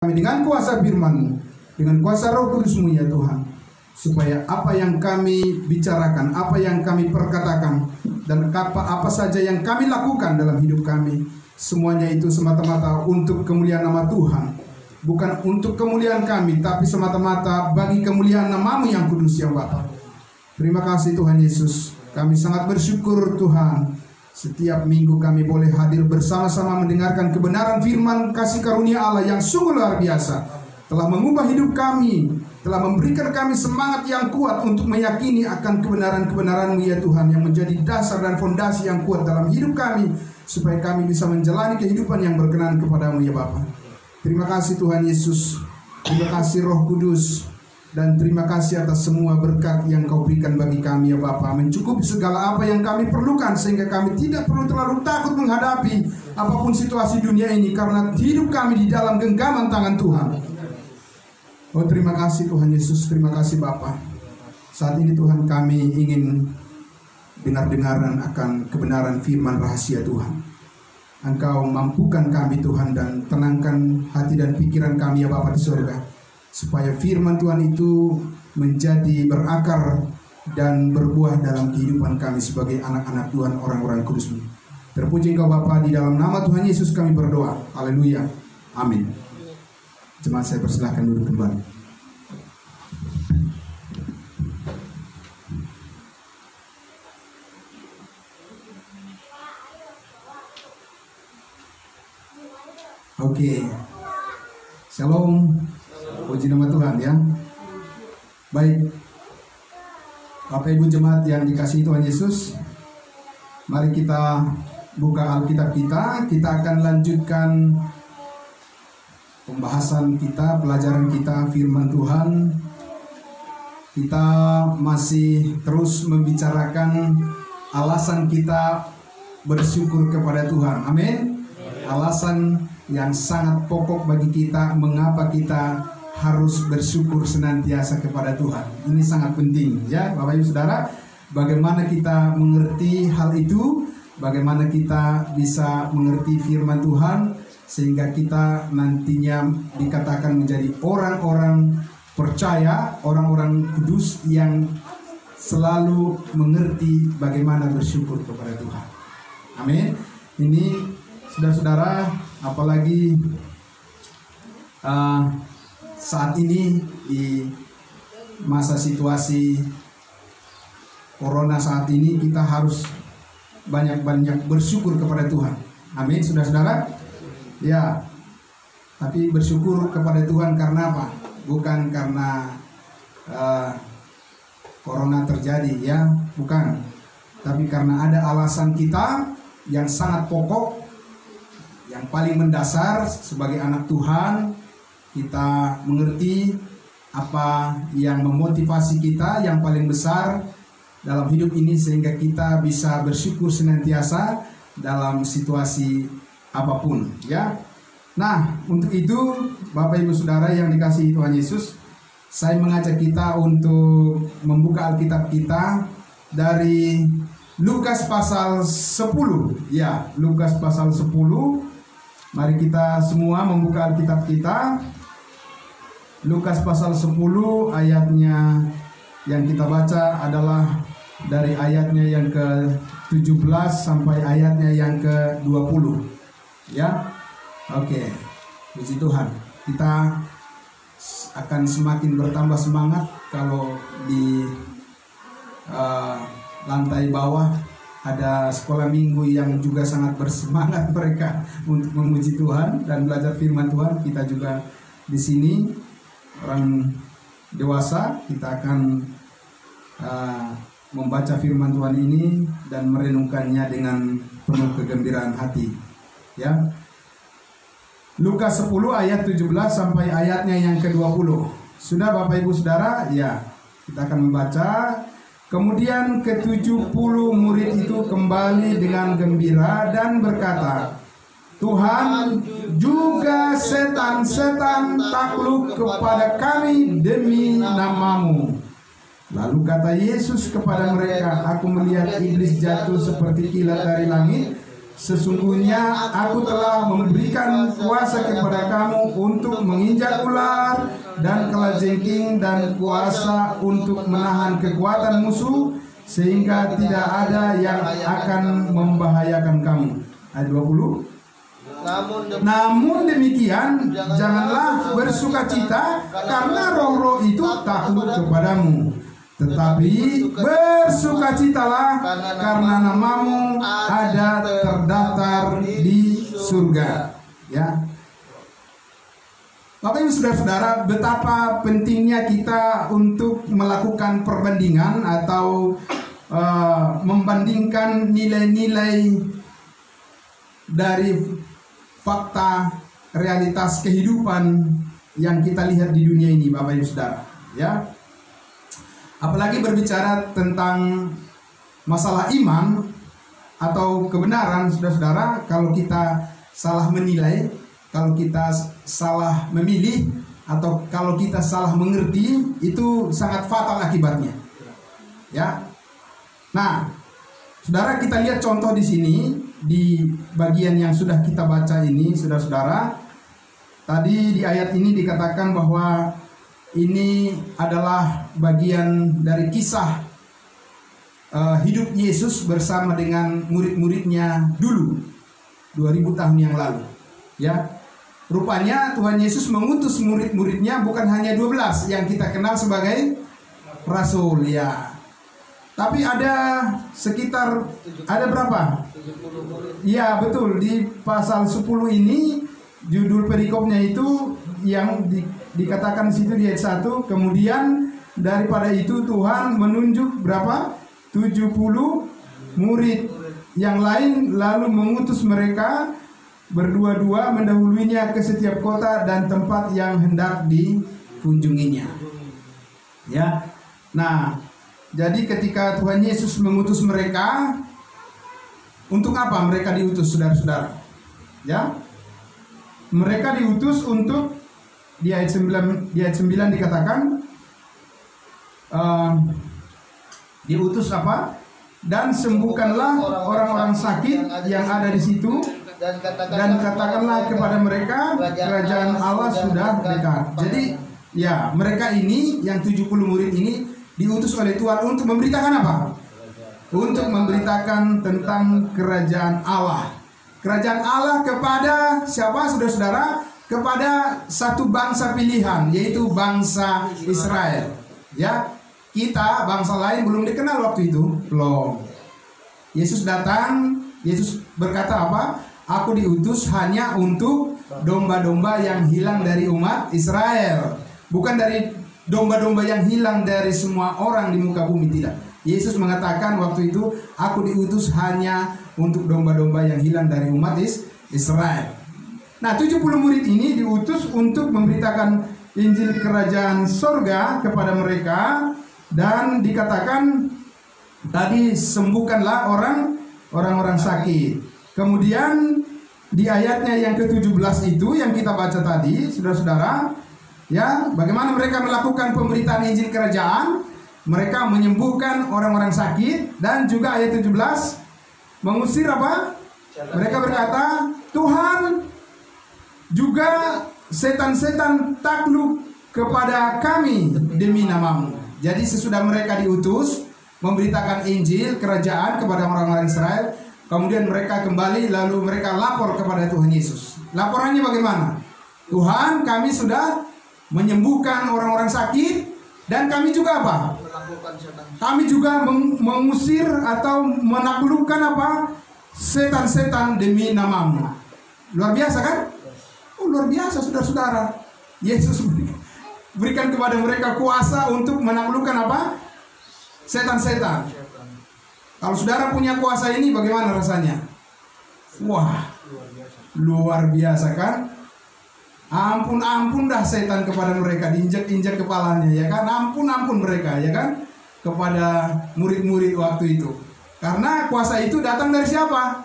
kami dengan kuasa firman-Mu, dengan kuasa Roh Kudus-Mu ya Tuhan, supaya apa yang kami bicarakan, apa yang kami perkatakan, dan apa saja yang kami lakukan dalam hidup kami, semuanya itu semata-mata untuk kemuliaan nama Tuhan, bukan untuk kemuliaan kami, tapi semata-mata bagi kemuliaan nama-Mu yang kudus ya Bapa. Terima kasih Tuhan Yesus. Kami sangat bersyukur Tuhan, setiap minggu kami boleh hadir bersama-sama mendengarkan kebenaran firman kasih karunia Allah yang sungguh luar biasa, telah mengubah hidup kami, telah memberikan kami semangat yang kuat untuk meyakini akan kebenaran-kebenaran-Mu ya Tuhan, yang menjadi dasar dan fondasi yang kuat dalam hidup kami, supaya kami bisa menjalani kehidupan yang berkenan kepada-Mu ya Bapa. Terima kasih Tuhan Yesus, terima kasih Roh Kudus, dan terima kasih atas semua berkat yang Kau berikan bagi kami ya Bapa, mencukupi segala apa yang kami perlukan, sehingga kami tidak perlu terlalu takut menghadapi apapun situasi dunia ini, karena hidup kami di dalam genggaman tangan Tuhan. Oh terima kasih Tuhan Yesus, terima kasih Bapa. Saat ini Tuhan kami ingin dengar-dengaran akan kebenaran firman rahasia Tuhan. Engkau mampukan kami Tuhan, dan tenangkan hati dan pikiran kami ya Bapa di surga, supaya firman Tuhan itu menjadi berakar dan berbuah dalam kehidupan kami sebagai anak-anak Tuhan, orang-orang kudus-Mu. Terpuji Engkau Bapa, di dalam nama Tuhan Yesus kami berdoa. Haleluya. Amin. Jemaat saya persilahkan duduk kembali. Oke. Shalom. Puji nama Tuhan ya. Baik, Bapak Ibu jemaat yang dikasihi Tuhan Yesus, mari kita buka Alkitab kita. Kita akan lanjutkan pembahasan kita, pelajaran kita firman Tuhan. Kita masih terus membicarakan alasan kita bersyukur kepada Tuhan. Amin. Alasan yang sangat pokok bagi kita, mengapa kita harus bersyukur senantiasa kepada Tuhan. Ini sangat penting ya Bapak Ibu Saudara. Bagaimana kita mengerti hal itu, bagaimana kita bisa mengerti firman Tuhan, sehingga kita nantinya dikatakan menjadi orang-orang percaya, orang-orang kudus yang selalu mengerti bagaimana bersyukur kepada Tuhan. Amin. Ini saudara-saudara, apalagi saat ini di masa situasi corona saat ini, kita harus banyak-banyak bersyukur kepada Tuhan. Amin, saudara-saudara. Ya, tapi bersyukur kepada Tuhan karena apa? Bukan karena corona terjadi ya, bukan. Tapi karena ada alasan kita yang sangat pokok, yang paling mendasar sebagai anak Tuhan. Kita mengerti apa yang memotivasi kita yang paling besar dalam hidup ini, sehingga kita bisa bersyukur senantiasa dalam situasi apapun ya. Nah, untuk itu Bapak Ibu Saudara yang dikasihi Tuhan Yesus, saya mengajak kita untuk membuka Alkitab kita dari Lukas pasal 10 ya. Lukas pasal 10. Mari kita semua membuka Alkitab kita. Lukas pasal 10, ayatnya yang kita baca adalah dari ayatnya yang ke-17 sampai ayatnya yang ke-20 ya. Oke, puji Tuhan. Kita akan semakin bertambah semangat kalau di lantai bawah ada sekolah minggu yang juga sangat bersemangat mereka untuk memuji Tuhan dan belajar firman Tuhan. Kita juga di sini orang dewasa, kita akan membaca firman Tuhan ini dan merenungkannya dengan penuh kegembiraan hati ya. Lukas 10 ayat 17 sampai ayatnya yang ke-20. Sudah Bapak Ibu Saudara? Ya, kita akan membaca. Kemudian ke-70 murid itu kembali dengan gembira dan berkata, Tuhan, juga setan-setan takluk kepada kami demi nama-Mu. Lalu kata Yesus kepada mereka, Aku melihat iblis jatuh seperti kilat dari langit. Sesungguhnya aku telah memberikan kuasa kepada kamu untuk menginjak ular dan kalajengking, dan kuasa untuk menahan kekuatan musuh, sehingga tidak ada yang akan membahayakan kamu. Ayat 20. Namun demikian, janganlah bersukacita karena roh-roh itu takluk kepadamu, tetapi bersukacitalah karena namamu ada terdaftar di surga. Ya, Bapak Ibu Saudara-saudara, betapa pentingnya kita untuk melakukan perbandingan atau membandingkan nilai-nilai dari fakta realitas kehidupan yang kita lihat di dunia ini, Bapak Ibu Saudara. Ya, apalagi berbicara tentang masalah iman atau kebenaran, saudara-saudara, kalau kita salah menilai, kalau kita salah memilih, atau kalau kita salah mengerti, itu sangat fatal akibatnya. Ya. Nah, saudara, kita lihat contoh di sini di bagian yang sudah kita baca ini, saudara-saudara. Tadi di ayat ini dikatakan bahwa ini adalah bagian dari kisah hidup Yesus bersama dengan murid-muridnya dulu 2000 tahun yang lalu. Ya, rupanya Tuhan Yesus mengutus murid-muridnya bukan hanya 12 yang kita kenal sebagai rasul, ya. Tapi ada sekitar, ada berapa? Ya, betul. Di pasal 10 ini judul perikopnya itu yang dikatakan di situ di ayat 1. Kemudian daripada itu Tuhan menunjuk berapa? 70 murid yang lain, lalu mengutus mereka berdua-dua mendahuluinya ke setiap kota dan tempat yang hendak dikunjunginya. Ya. Nah, jadi ketika Tuhan Yesus mengutus mereka, untuk apa mereka diutus, saudara-saudara? Ya, mereka diutus untuk, di ayat 9 dikatakan, diutus apa? Dan sembuhkanlah orang-orang sakit yang ada di situ, dan katakanlah kepada mereka, kerajaan Allah sudah dekat. Jadi, ya, mereka ini, yang 70 murid ini, diutus oleh Tuhan untuk memberitakan apa? Untuk memberitakan tentang kerajaan Allah. Kerajaan Allah kepada siapa, saudara-saudara? Kepada satu bangsa pilihan, yaitu bangsa Israel. Ya, kita bangsa lain belum dikenal waktu itu, belum. Yesus datang, Yesus berkata apa? Aku diutus hanya untuk domba-domba yang hilang dari umat Israel, bukan dari domba-domba yang hilang dari semua orang di muka bumi, tidak. Yesus mengatakan waktu itu, aku diutus hanya untuk domba-domba yang hilang dari umat Israel. Nah, 70 murid ini diutus untuk memberitakan Injil kerajaan sorga kepada mereka. Dan dikatakan tadi, sembuhkanlah orang-orang sakit. Kemudian di ayatnya yang ke-17 itu yang kita baca tadi, saudara-saudara, ya, bagaimana mereka melakukan pemberitaan Injil kerajaan? Mereka menyembuhkan orang-orang sakit. Dan juga ayat 17, mengusir apa? Mereka berkata, Tuhan, juga setan-setan takluk kepada kami demi namamu. Jadi sesudah mereka diutus memberitakan Injil kerajaan kepada orang-orang Israel, kemudian mereka kembali, lalu mereka lapor kepada Tuhan Yesus. Laporannya bagaimana? Tuhan, kami sudah menyembuhkan orang-orang sakit, dan kami juga apa? Kami juga mengusir atau menaklukkan apa? Setan-setan demi namamu. Luar biasa kan? Oh, luar biasa, saudara-saudara. Yesus berikan kepada mereka kuasa untuk menaklukkan apa? Setan-setan. Kalau saudara punya kuasa ini, bagaimana rasanya? Wah, luar biasa kan? Ampun dah setan kepada mereka, diinjak-injak kepalanya, ya kan? Ampun mereka, ya kan? Kepada murid-murid waktu itu. Karena kuasa itu datang dari siapa?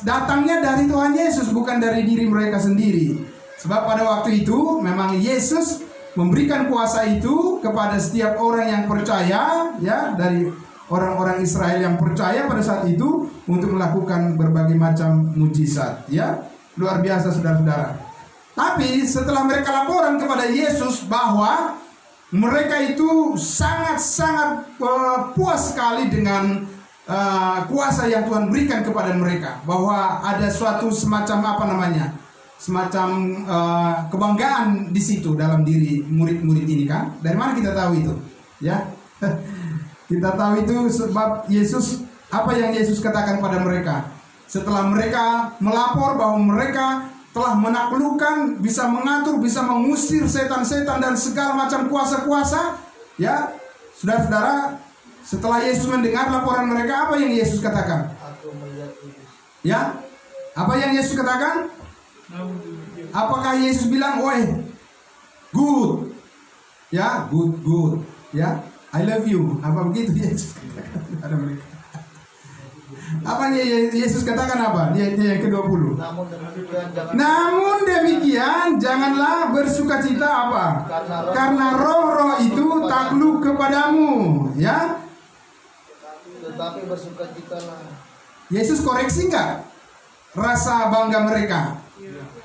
Datangnya dari Tuhan Yesus, bukan dari diri mereka sendiri. Sebab pada waktu itu memang Yesus memberikan kuasa itu kepada setiap orang yang percaya, ya, dari orang-orang Israel yang percaya pada saat itu untuk melakukan berbagai macam mujizat, ya. Luar biasa saudara-saudara. Tapi setelah mereka laporan kepada Yesus bahwa mereka itu sangat-sangat puas sekali dengan kuasa yang Tuhan berikan kepada mereka, bahwa ada suatu semacam semacam kebanggaan di situ dalam diri murid-murid ini kan. Dari mana kita tahu itu? Ya, kita tahu itu sebab Yesus, apa yang Yesus katakan pada mereka setelah mereka melapor bahwa mereka telah menaklukkan, bisa mengatur, bisa mengusir setan-setan dan segala macam kuasa-kuasa. Ya, saudara-saudara, setelah Yesus mendengar laporan mereka, apa yang Yesus katakan? Ya, apa yang Yesus katakan? Apakah Yesus bilang, "Woi, good, ya, good, ya, I love you"? Apa begitu Yesus katakan kepada mereka? Apa Yesus katakan apa? Dia yang ke-20. Namun demikian janganlah bersukacita apa? Karena roh-roh itu takluk kepadamu, ya. Tetapi bersukacitalah. Yesus koreksi enggak rasa bangga mereka?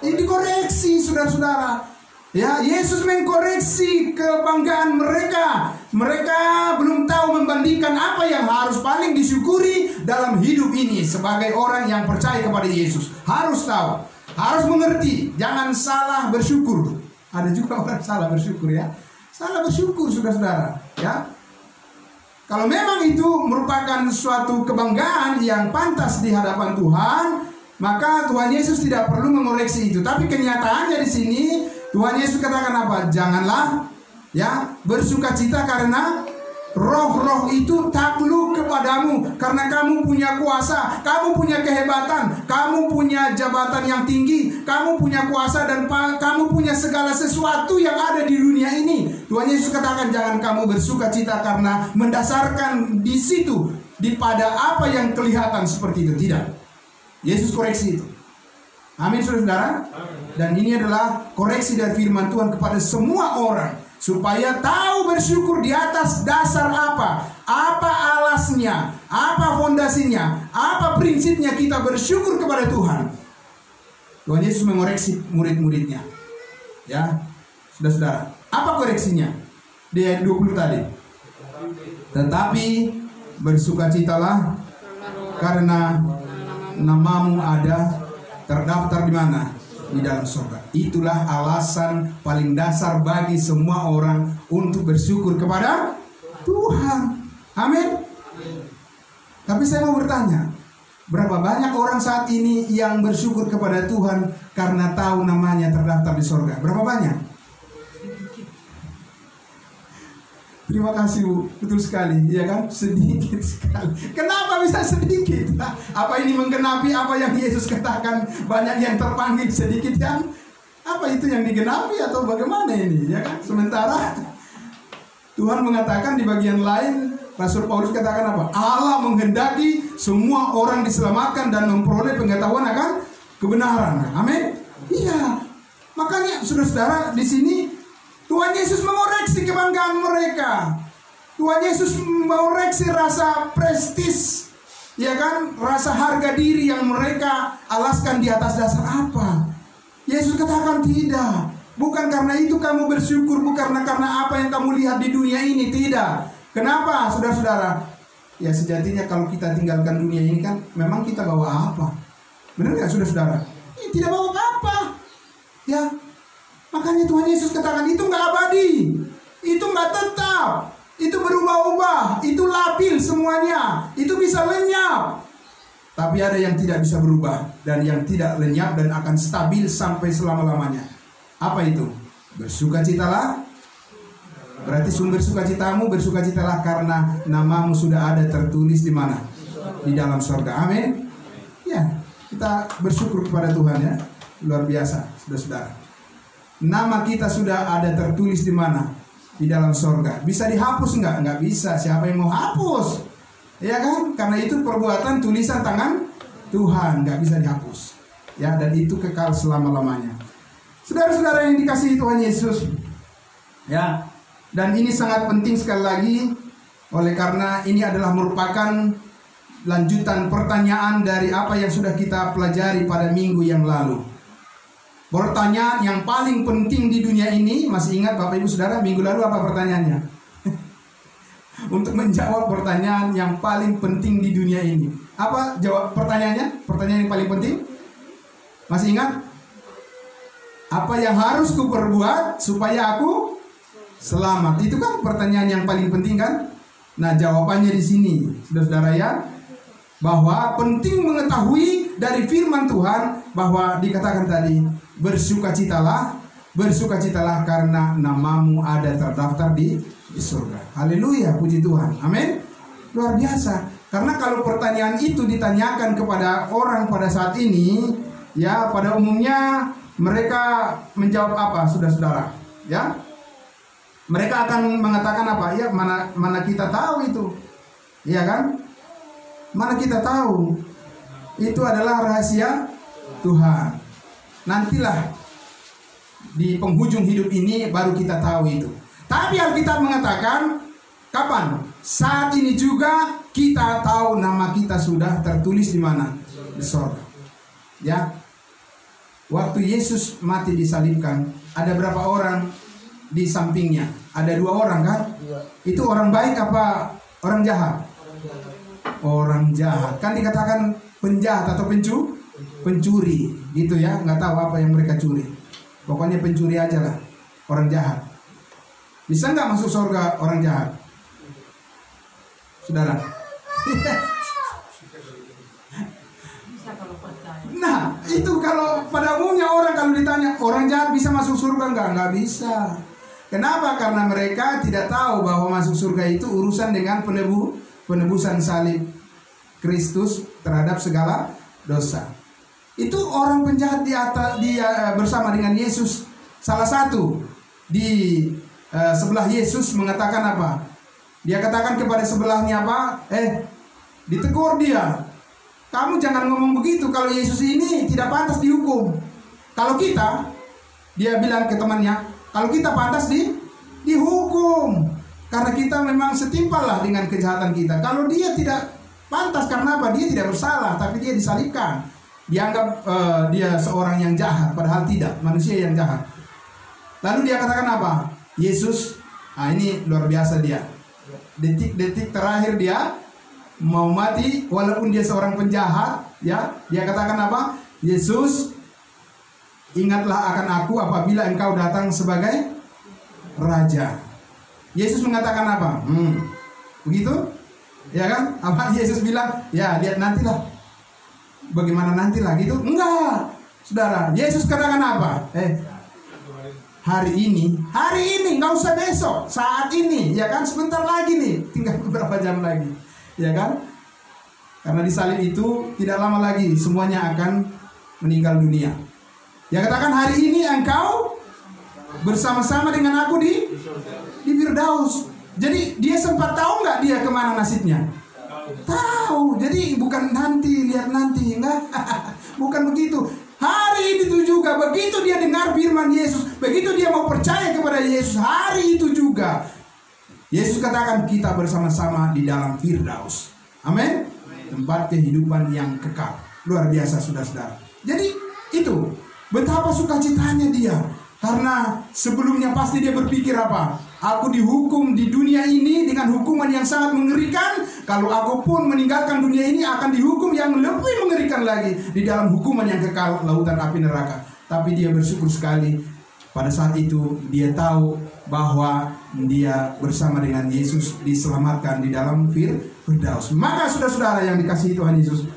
Ini dikoreksi, saudara-saudara. Ya, Yesus mengkoreksi kebanggaan mereka. Mereka belum tahu membandingkan apa yang harus paling disyukuri dalam hidup ini sebagai orang yang percaya kepada Yesus. Harus tahu, harus mengerti, jangan salah bersyukur. Ada juga orang salah bersyukur, ya. Salah bersyukur, saudara-saudara, ya. Kalau memang itu merupakan suatu kebanggaan yang pantas di hadapan Tuhan, maka Tuhan Yesus tidak perlu mengoreksi itu. Tapi kenyataannya di sini Tuhan Yesus katakan apa? Janganlah, ya, bersukacita karena roh-roh itu takluk kepadamu, karena kamu punya kuasa, kamu punya kehebatan, kamu punya jabatan yang tinggi, kamu punya kuasa dan kamu punya segala sesuatu yang ada di dunia ini. Tuhan Yesus katakan jangan kamu bersukacita karena mendasarkan di situ pada apa yang kelihatan seperti itu. Tidak. Yesus koreksi itu. Amin, saudara. Dan ini adalah koreksi dari firman Tuhan kepada semua orang, supaya tahu bersyukur di atas dasar apa alasnya, apa fondasinya, apa prinsipnya kita bersyukur kepada Tuhan. Tuhan Yesus mengoreksi murid-muridnya, ya, saudara-saudara. Apa koreksinya? Di ayat 20 tadi. Tetapi bersukacitalah karena namamu ada terdaftar di mana? Di dalam surga. Itulah alasan paling dasar bagi semua orang untuk bersyukur kepada Tuhan. Amin. Tapi saya mau bertanya, berapa banyak orang saat ini yang bersyukur kepada Tuhan karena tahu namanya terdaftar di surga? Berapa banyak? Terima kasih, Bu. Betul sekali, iya kan? Sedikit sekali. Kenapa bisa sedikit? Apa ini menggenapi apa yang Yesus katakan? Banyak yang terpanggil, sedikit yang apa itu yang digenapi atau bagaimana ini? Ya kan? Sementara Tuhan mengatakan di bagian lain, Rasul Paulus katakan apa? Allah menghendaki semua orang diselamatkan dan memperoleh pengetahuan akan kebenaran. Amin. Iya. Makanya saudara-saudara di sini Tuhan Yesus mengoreksi kebanggaan mereka. Tuhan Yesus mengoreksi rasa prestis, ya kan, rasa harga diri yang mereka alaskan di atas dasar apa? Yesus katakan tidak. Bukan karena itu kamu bersyukur, bukan karena apa yang kamu lihat di dunia ini, tidak. Kenapa, saudara-saudara? Ya sejatinya kalau kita tinggalkan dunia ini kan, memang kita bawa apa? Benar nggak, saudara-saudara? Tidak bawa apa? Ya. Makanya Tuhan Yesus katakan itu nggak abadi, itu nggak tetap, itu berubah-ubah, itu labil semuanya, itu bisa lenyap. Tapi ada yang tidak bisa berubah dan yang tidak lenyap dan akan stabil sampai selama-lamanya. Apa itu? Bersukacitalah. Berarti sumber sukacitamu, bersukacitalah karena namamu sudah ada tertulis di mana? Di dalam surga. Amin. Ya, kita bersyukur kepada Tuhan, ya. Luar biasa, saudara-saudara. Nama kita sudah ada tertulis di mana? Di dalam surga. Bisa dihapus enggak? Enggak bisa. Siapa yang mau hapus? Ya kan? Karena itu perbuatan tulisan tangan Tuhan, enggak bisa dihapus. Ya, dan itu kekal selama-lamanya. Saudara-saudara yang dikasihi Tuhan Yesus. Ya. Dan ini sangat penting sekali lagi Oleh karena ini adalah merupakan lanjutan pertanyaan dari apa yang sudah kita pelajari pada minggu yang lalu. Pertanyaan yang paling penting di dunia ini, masih ingat Bapak Ibu Saudara, minggu lalu apa pertanyaannya? Untuk menjawab pertanyaan yang paling penting di dunia ini. Apa jawab pertanyaannya? Pertanyaan yang paling penting? Masih ingat? Apa yang harus kuperbuat supaya aku selamat? Itu kan pertanyaan yang paling penting kan? Nah, jawabannya di sini, saudara-saudara ya, bahwa penting mengetahui dari firman Tuhan bahwa dikatakan tadi, bersukacitalah karena namamu ada terdaftar di surga. Haleluya, puji Tuhan. Amin. Luar biasa. Karena kalau pertanyaan itu ditanyakan kepada orang pada saat ini, ya pada umumnya mereka menjawab apa, saudara-saudara? Ya, mereka akan mengatakan apa? Ya, mana kita tahu itu, iya kan? Mana kita tahu? Itu adalah rahasia Tuhan. Nantilah di penghujung hidup ini baru kita tahu itu. Tapi Alkitab mengatakan, kapan? Saat ini juga kita tahu nama kita sudah tertulis di mana? Di sorga. Ya. Waktu Yesus mati disalibkan, ada berapa orang di sampingnya? Ada 2 orang kan? Itu orang baik apa orang jahat? Orang jahat. Kan dikatakan penjahat atau pencuri gitu ya. Nggak tahu apa yang mereka curi. Pokoknya pencuri aja lah. Orang jahat. Bisa nggak masuk surga orang jahat? Saudara? Nah, itu kalau pada umumnya orang kalau ditanya orang jahat bisa masuk surga nggak bisa. Kenapa? Karena mereka tidak tahu bahwa masuk surga itu urusan dengan penebusan salib Kristus terhadap segala dosa. Itu orang penjahat dia bersama dengan Yesus. Salah satu di sebelah Yesus mengatakan apa? Dia katakan kepada sebelahnya apa? Ditegur dia. Kamu jangan ngomong begitu, kalau Yesus ini tidak pantas dihukum. Kalau kita, dia bilang ke temannya, kalau kita pantas dihukum. Karena kita memang setimpal lah dengan kejahatan kita. Kalau dia tidak pantas, karena apa? Dia tidak bersalah, tapi dia disalibkan. Dianggap dia seorang yang jahat, padahal tidak, manusia yang jahat. Lalu dia katakan apa? Yesus, ini luar biasa dia. Detik-detik terakhir dia mau mati, walaupun dia seorang penjahat, ya, dia katakan apa? Yesus, ingatlah akan aku apabila engkau datang sebagai raja. Yesus mengatakan apa? Begitu? Ya kan? Apa Yesus bilang? Ya, lihat nantilah. Bagaimana nantilah gitu? Enggak. Saudara, Yesus katakan apa? Hari ini, nggak usah besok, saat ini, ya kan? Sebentar lagi nih, tinggal beberapa jam lagi. Ya kan? Karena di salib itu tidak lama lagi semuanya akan meninggal dunia. Ya katakan hari ini engkau bersama-sama dengan aku di Firdaus. Jadi dia sempat tahu nggak dia kemana nasibnya? Tahu. Jadi bukan nanti, lihat nanti, enggak. Bukan begitu. Hari itu juga begitu dia dengar firman Yesus, begitu dia mau percaya kepada Yesus, hari itu juga Yesus katakan kita bersama-sama di dalam Firdaus. Amin. Tempat kehidupan yang kekal. Luar biasa saudara-saudara. Jadi itu betapa sukacitanya dia. Karena sebelumnya pasti dia berpikir apa? Aku dihukum di dunia ini dengan hukuman yang sangat mengerikan. Kalau aku pun meninggalkan dunia ini akan dihukum yang lebih mengerikan lagi di dalam hukuman yang kekal, lautan api neraka. Tapi dia bersyukur sekali pada saat itu dia tahu bahwa dia bersama dengan Yesus diselamatkan di dalam Firdaus. Maka saudara-saudara yang dikasihi Tuhan Yesus,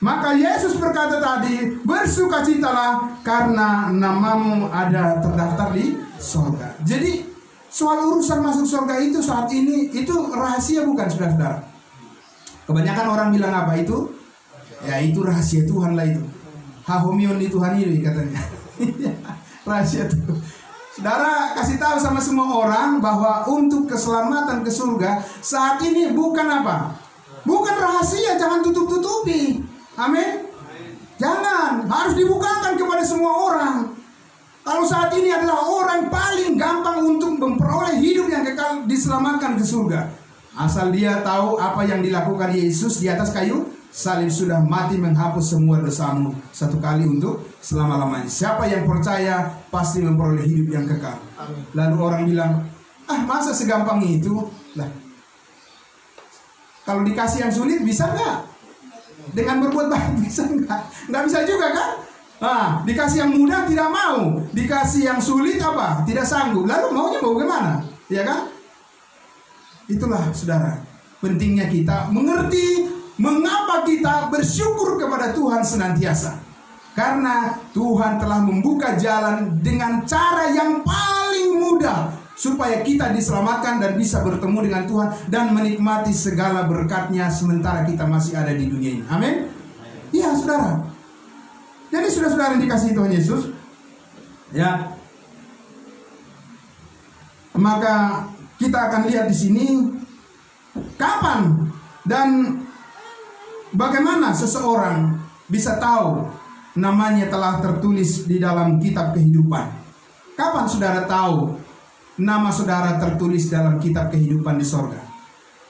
maka Yesus berkata tadi, bersukacitalah karena namamu ada terdaftar di surga. Jadi soal urusan masuk surga itu saat ini itu rahasia bukan saudara-saudara? Kebanyakan orang bilang apa itu? Ya itu rahasia Tuhan lah itu. Hahomion di Tuhan itu katanya. Rahasia Tuhan. Saudara kasih tahu sama semua orang bahwa untuk keselamatan ke surga saat ini bukan apa? Bukan rahasia, jangan tutup-tutupi. Amin. Jangan, harus dibukakan kepada semua orang. Kalau saat ini adalah orang paling gampang untuk memperoleh hidup yang kekal, diselamatkan ke surga. Asal dia tahu apa yang dilakukan Yesus di atas kayu salib, sudah mati menghapus semua dosamu satu kali untuk selama-lamanya. Siapa yang percaya pasti memperoleh hidup yang kekal. Amin. Lalu orang bilang, masa segampang itu? Lah, kalau dikasih yang sulit bisa nggak? Dengan berbuat baik bisa nggak? Nggak bisa juga kan? Dikasih yang mudah tidak mau, dikasih yang sulit apa? Tidak sanggup. Lalu maunya mau gimana? Ya kan? Itulah saudara, pentingnya kita mengerti mengapa kita bersyukur kepada Tuhan senantiasa. Karena Tuhan telah membuka jalan dengan cara yang paling mudah supaya kita diselamatkan dan bisa bertemu dengan Tuhan dan menikmati segala berkat-Nya sementara kita masih ada di dunia ini. Amin. Iya saudara. Jadi saudara-saudara yang dikasihi Tuhan Yesus, ya, maka kita akan lihat di sini kapan dan bagaimana seseorang bisa tahu namanya telah tertulis di dalam kitab kehidupan. Kapan saudara tahu nama saudara tertulis dalam kitab kehidupan di sorga?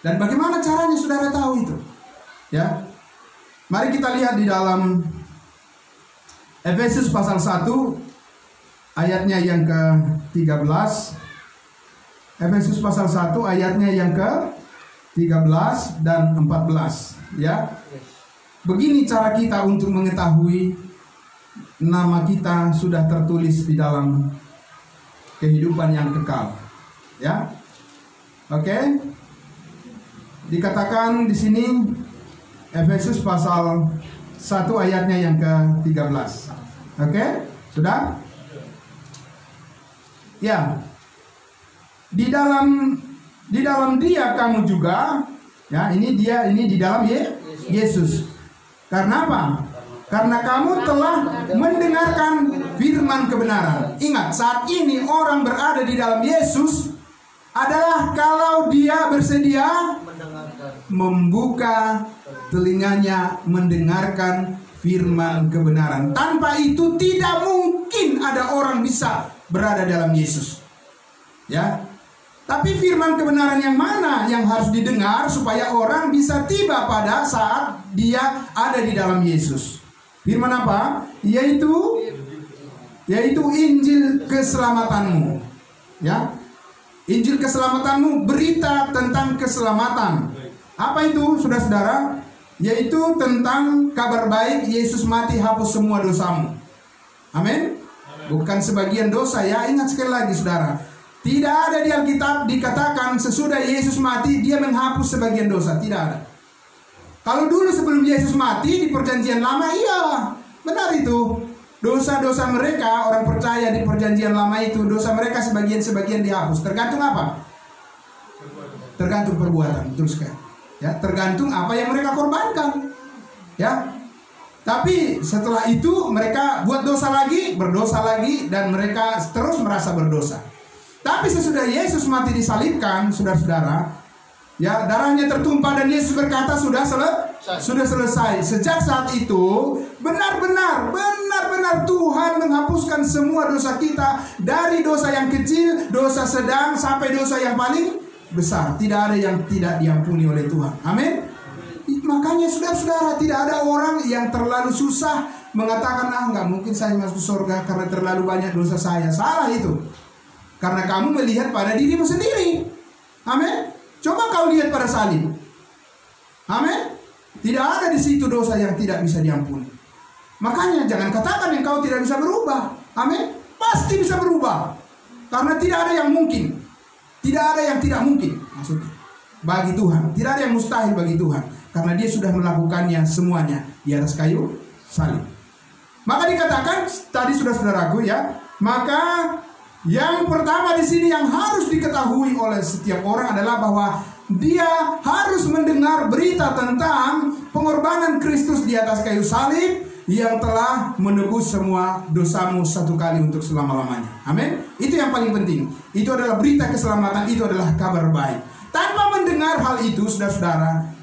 Dan bagaimana caranya saudara tahu itu? Ya, mari kita lihat di dalam Efesus pasal 1 ayatnya yang ke-13. Efesus pasal 1 ayatnya yang ke-13 dan 14, ya. Begini cara kita untuk mengetahui nama kita sudah tertulis di dalam kehidupan yang kekal, ya. Oke. Dikatakan di sini Efesus pasal 1 ayatnya yang ke-13. Oke? Sudah? Ya. Di dalam Dia kamu juga, ya, ini di dalam Yesus. Karena apa? Karena kamu telah mendengarkan firman kebenaran. Ingat, saat ini orang berada di dalam Yesus adalah kalau dia bersedia membuka telinganya mendengarkan firman kebenaran. Tanpa itu tidak mungkin ada orang bisa berada dalam Yesus. Ya. Tapi firman kebenaran yang mana yang harus didengar supaya orang bisa tiba pada saat dia ada di dalam Yesus? Firman apa? Yaitu Injil keselamatanmu. Ya. Injil keselamatanmu, berita tentang keselamatan. Apa itu, saudara-saudara? Yaitu tentang kabar baik Yesus mati hapus semua dosamu. Amin. Bukan sebagian dosa, ya. Ingat sekali lagi saudara, tidak ada di Alkitab dikatakan sesudah Yesus mati dia menghapus sebagian dosa. Tidak ada. Kalau dulu sebelum Yesus mati di perjanjian lama, iya, benar itu. Dosa-dosa mereka, orang percaya di perjanjian lama itu, dosa mereka sebagian-sebagian dihapus. Tergantung apa? Tergantung perbuatan. Terus kan, ya, tergantung apa yang mereka korbankan. Ya. Tapi setelah itu mereka buat dosa lagi, berdosa lagi, dan mereka terus merasa berdosa. Tapi sesudah Yesus mati disalibkan, saudara-saudara, ya, darahnya tertumpah dan Yesus berkata sudah selesai. Sejak saat itu benar-benar Tuhan menghapuskan semua dosa kita, dari dosa yang kecil, dosa sedang, sampai dosa yang paling besar. Tidak ada yang tidak diampuni oleh Tuhan. Amin. Makanya saudara-saudara, tidak ada orang yang terlalu susah mengatakan nggak mungkin saya masuk surga karena terlalu banyak dosa saya. Salah itu. Karena kamu melihat pada dirimu sendiri. Amin. Coba kau lihat pada salib. Amin. Tidak ada di situ dosa yang tidak bisa diampuni. Makanya jangan katakan yang kau tidak bisa berubah. Amin. Pasti bisa berubah. Karena tidak ada yang mungkin. Tidak ada yang tidak mungkin. Maksudnya bagi Tuhan. Tidak ada yang mustahil bagi Tuhan. Karena dia sudah melakukannya semuanya di atas kayu salib. Maka dikatakan tadi saudara-saudaraku, ya. Maka yang pertama di sini yang harus diketahui oleh setiap orang adalah bahwa dia harus mendengar berita tentang pengorbanan Kristus di atas kayu salib yang telah menebus semua dosamu satu kali untuk selama-lamanya. Amin. Itu yang paling penting. Itu adalah berita keselamatan, itu adalah kabar baik. Tanpa mendengar hal itu, saudara-saudara,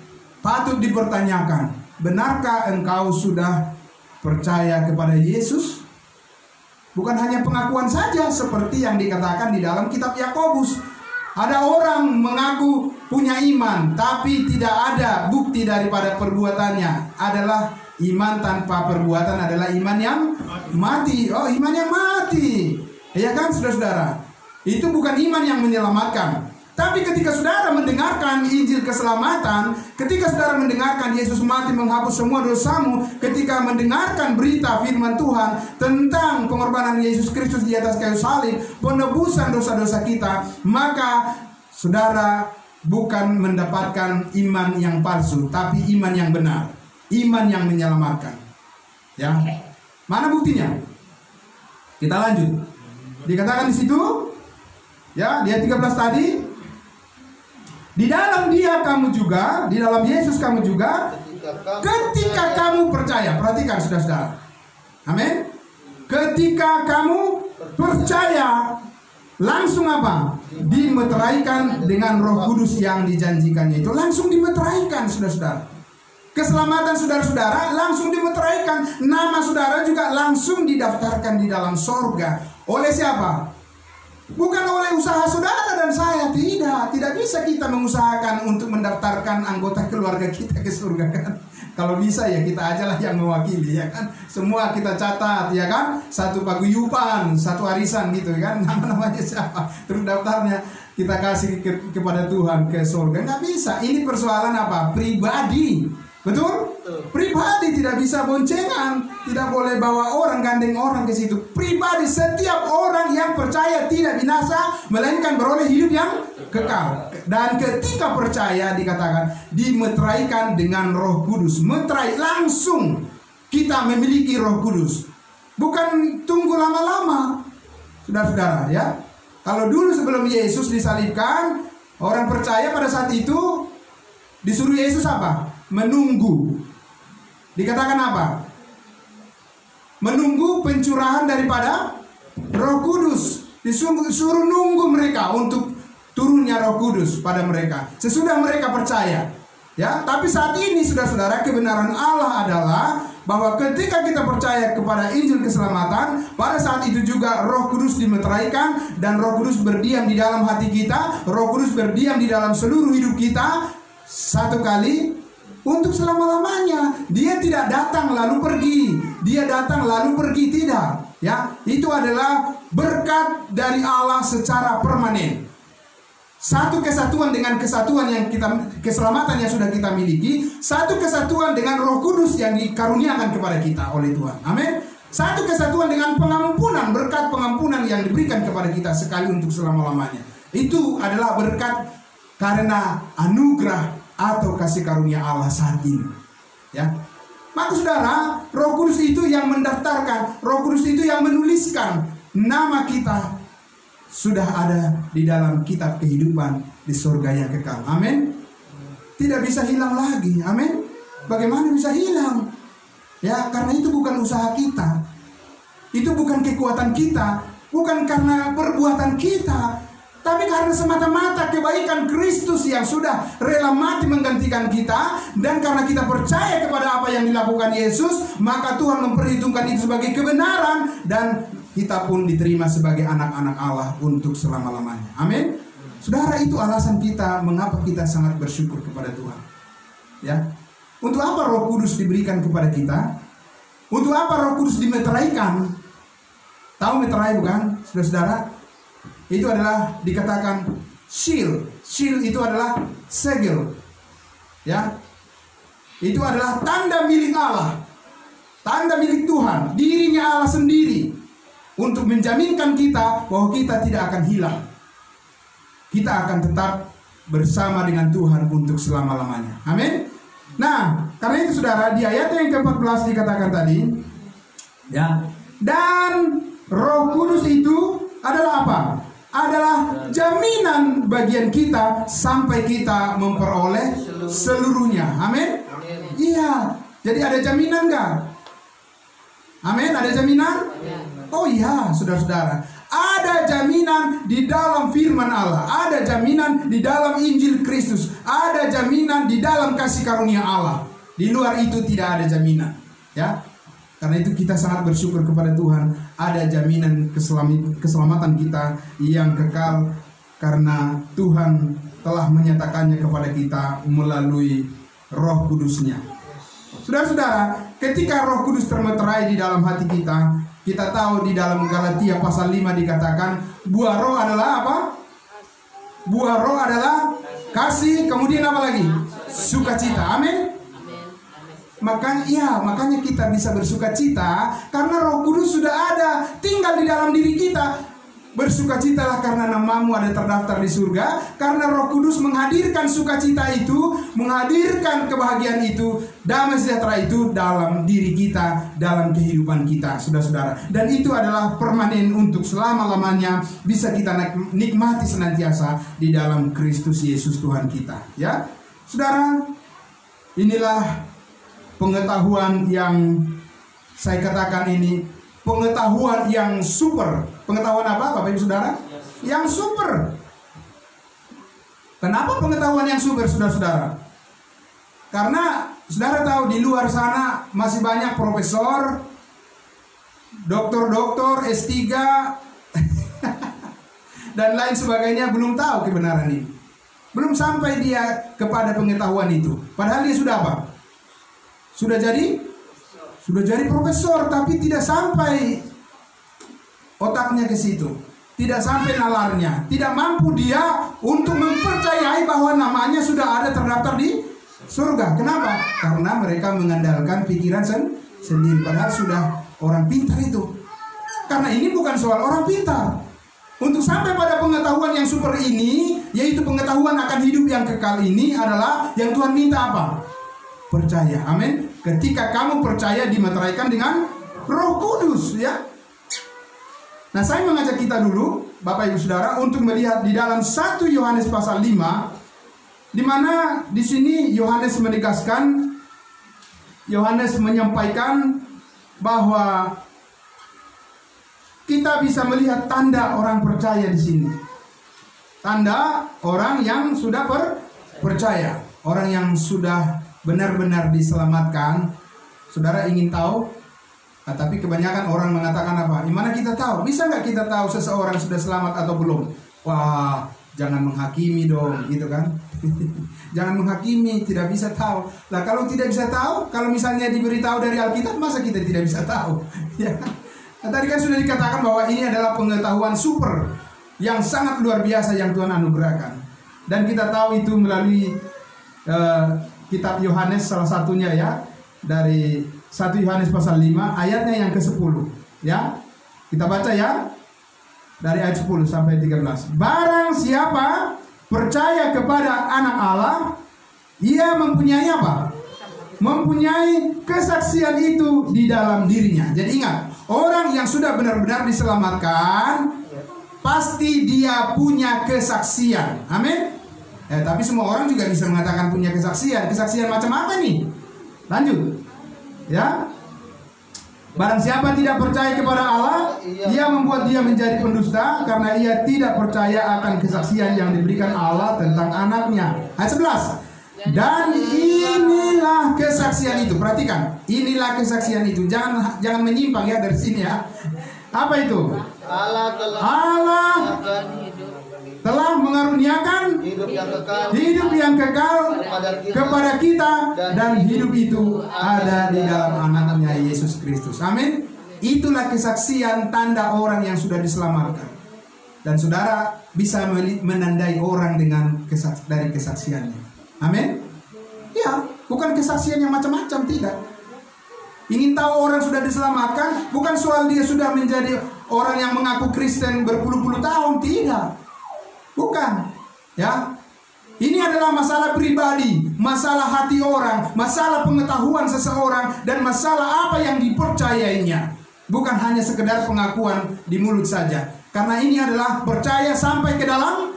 patut dipertanyakan, benarkah engkau sudah percaya kepada Yesus? Bukan hanya pengakuan saja seperti yang dikatakan di dalam kitab Yakobus. Ada orang mengaku punya iman, tapi tidak ada bukti daripada perbuatannya. Adalah iman tanpa perbuatan adalah iman yang mati. Oh, iman yang mati. Ya kan, saudara-saudara? Itu bukan iman yang menyelamatkan. Tapi ketika saudara mendengarkan Injil keselamatan, ketika saudara mendengarkan Yesus mati menghapus semua dosamu, ketika mendengarkan berita firman Tuhan tentang pengorbanan Yesus Kristus di atas kayu salib, penebusan dosa-dosa kita, maka saudara bukan mendapatkan iman yang palsu, tapi iman yang benar, iman yang menyelamatkan. Ya, mana buktinya? Kita lanjut. Dikatakan di situ, ya, di ayat 13 tadi. Di dalam Dia kamu juga, di dalam Yesus kamu juga, ketika kamu percaya. Perhatikan saudara-saudara. Amin. Ketika kamu percaya, langsung apa? Dimeteraikan dengan Roh Kudus yang dijanjikannya itu. Langsung dimeteraikan, saudara-saudara. Keselamatan saudara-saudara langsung dimeteraikan. Nama saudara juga langsung didaftarkan di dalam sorga. Oleh siapa? Bukan oleh usaha saudara dan saya. Tidak bisa kita mengusahakan untuk mendaftarkan anggota keluarga kita ke surga kan. Kalau bisa ya kita ajalah yang mewakili ya kan. Semua kita catat ya kan. Satu paguyuban, satu arisan gitu kan. Nama-namanya siapa, terus daftarnya kita kasih kepada Tuhan ke surga. Nggak bisa. Ini persoalan apa? Pribadi. Betul? Pribadi, tidak bisa boncengan, tidak boleh bawa orang, gandeng orang ke situ. Pribadi, setiap orang yang percaya tidak binasa, melainkan beroleh hidup yang kekal. Dan ketika percaya dikatakan dimeteraikan dengan Roh Kudus. Meterai langsung kita memiliki Roh Kudus. Bukan tunggu lama-lama. Saudara-saudara ya. Kalau dulu sebelum Yesus disalibkan, orang percaya pada saat itu disuruh Yesus apa? Menunggu. Dikatakan apa? Menunggu pencurahan daripada Roh Kudus. Disuruh nunggu mereka untuk turunnya Roh Kudus pada mereka sesudah mereka percaya. Ya, tapi saat ini saudara-saudara, kebenaran Allah adalah bahwa ketika kita percaya kepada Injil keselamatan, pada saat itu juga Roh Kudus dimeteraikan dan Roh Kudus berdiam di dalam hati kita. Roh Kudus berdiam di dalam seluruh hidup kita satu kali untuk selama-lamanya. Dia tidak datang lalu pergi. Dia datang lalu pergi, tidak. Ya, itu adalah berkat dari Allah secara permanen. Satu kesatuan dengan kesatuan yang keselamatan yang sudah kita miliki. Satu kesatuan dengan Roh Kudus yang dikaruniakan kepada kita oleh Tuhan. Amin. Satu kesatuan dengan pengampunan, berkat pengampunan yang diberikan kepada kita sekali untuk selama-lamanya. Itu adalah berkat karena anugerah atau kasih karunia Allah saat ini. Ya. Maka saudara, Roh Kudus itu yang mendaftarkan, Roh Kudus itu yang menuliskan nama kita sudah ada di dalam kitab kehidupan di surga yang kekal. Amin. Tidak bisa hilang lagi. Amin. Bagaimana bisa hilang? Ya, karena itu bukan usaha kita. Itu bukan kekuatan kita, bukan karena perbuatan kita, tapi karena semata-mata kebaikan Kristus yang sudah rela mati menggantikan kita. Dan karena kita percaya kepada apa yang dilakukan Yesus, maka Tuhan memperhitungkan itu sebagai kebenaran. Dan kita pun diterima sebagai anak-anak Allah untuk selama-lamanya. Amin. Saudara, itu alasan kita mengapa kita sangat bersyukur kepada Tuhan. Ya. Untuk apa Roh Kudus diberikan kepada kita? Untuk apa Roh Kudus dimeteraikan? Tahu meterai bukan, saudara-saudara? Itu adalah dikatakan seal. Seal itu adalah segel. Ya. Itu adalah tanda milik Allah. Tanda milik Tuhan, dirinya Allah sendiri, untuk menjaminkan kita bahwa kita tidak akan hilang. Kita akan tetap bersama dengan Tuhan untuk selama-lamanya. Amin. Nah, karena itu saudara, di ayat yang ke-14 dikatakan tadi, ya, dan Roh Kudus itu adalah apa? Adalah jaminan bagian kita sampai kita memperoleh seluruhnya. Amin. Iya. Jadi ada jaminan enggak? Amin. Ada jaminan? Oh iya, saudara-saudara. Ada jaminan di dalam firman Allah. Ada jaminan di dalam Injil Kristus. Ada jaminan di dalam kasih karunia Allah. Di luar itu tidak ada jaminan. Ya. Karena itu kita sangat bersyukur kepada Tuhan. Ada jaminan keselamatan kita yang kekal karena Tuhan telah menyatakannya kepada kita melalui Roh Kudus-Nya. Saudara-saudara, ketika Roh Kudus termeterai di dalam hati kita, kita tahu di dalam Galatia pasal 5 dikatakan buah roh adalah apa? Buah roh adalah kasih, kemudian apa lagi? Sukacita. Amin. Makanya kita bisa bersukacita karena Roh Kudus sudah ada, tinggal di dalam diri kita. Bersukacitalah karena namamu ada terdaftar di surga, karena Roh Kudus menghadirkan sukacita itu, menghadirkan kebahagiaan itu, damai sejahtera itu dalam diri kita, dalam kehidupan kita, saudara-saudara. Dan itu adalah permanen untuk selama-lamanya, bisa kita nikmati senantiasa di dalam Kristus Yesus Tuhan kita. Ya, saudara, inilah pengetahuan yang saya katakan ini, pengetahuan yang super. Pengetahuan apa, Bapak Ibu Saudara? Yang super. Kenapa pengetahuan yang super, saudara-saudara? Karena saudara tahu di luar sana masih banyak profesor, doktor, S3 dan lain sebagainya belum tahu kebenaran ini. Belum sampai dia kepada pengetahuan itu. Padahal dia sudah apa? Sudah jadi profesor, tapi tidak sampai otaknya ke situ, tidak sampai nalarnya, tidak mampu dia untuk mempercayai bahwa namanya sudah ada terdaftar di surga. Kenapa? Karena mereka mengandalkan pikiran sendiri, padahal sudah orang pintar itu. Karena ini bukan soal orang pintar. Untuk sampai pada pengetahuan yang super ini, yaitu pengetahuan akan hidup yang kekal ini, adalah yang Tuhan minta apa? Percaya. Amin. Ketika kamu percaya, dimeteraikan dengan Roh Kudus, ya. Nah, saya mengajak kita dulu, Bapak Ibu Saudara, untuk melihat di dalam 1 Yohanes pasal 5, di mana di sini Yohanes menegaskan, Yohanes menyampaikan bahwa kita bisa melihat tanda orang percaya di sini. Tanda orang yang sudah percaya, orang yang sudah benar-benar diselamatkan. Saudara ingin tahu? Nah, tapi kebanyakan orang mengatakan apa? Gimana kita tahu? Bisa nggak kita tahu seseorang sudah selamat atau belum? Wah, jangan menghakimi dong, gitu kan? Jangan menghakimi, tidak bisa tahu. Lah kalau tidak bisa tahu, kalau misalnya diberitahu dari Alkitab, masa kita tidak bisa tahu? Ya. Nah, tadi kan sudah dikatakan bahwa ini adalah pengetahuan super yang sangat luar biasa yang Tuhan anugerahkan. Dan kita tahu itu melalui kitab Yohanes salah satunya, ya, dari 1 Yohanes pasal 5 ayatnya yang ke-10, ya. Kita baca, ya, dari ayat 10 sampai 13. Barang siapa percaya kepada Anak Allah, ia mempunyai apa? Mempunyai kesaksian itu di dalam dirinya. Jadi ingat, orang yang sudah benar-benar diselamatkan, pasti dia punya kesaksian. Amin. Tapi semua orang juga bisa mengatakan punya kesaksian. Kesaksian macam apa nih? Lanjut. Ya, barang siapa tidak percaya kepada Allah, ia membuat dia menjadi pendusta, karena ia tidak percaya akan kesaksian yang diberikan Allah tentang anaknya. Ayat 11. Dan inilah kesaksian itu. Perhatikan, inilah kesaksian itu. Jangan menyimpang, ya, dari sini, ya. Apa itu? Allah telah mengaruniakan hidup yang kekal kepada kita, dan hidup itu ada di dalam anaknya Yesus Kristus. Amin. Itulah kesaksian, tanda orang yang sudah diselamatkan. Dan saudara bisa menandai orang dengan dari kesaksiannya. Amin. Ya, bukan kesaksian yang macam-macam, tidak. Ingin tahu orang sudah diselamatkan, bukan soal dia sudah menjadi orang yang mengaku Kristen berpuluh-puluh tahun, tidak. Bukan, ya. Ini adalah masalah pribadi, masalah hati orang, masalah pengetahuan seseorang, dan masalah apa yang dipercayainya. Bukan hanya sekedar pengakuan di mulut saja. Karena ini adalah percaya sampai ke dalam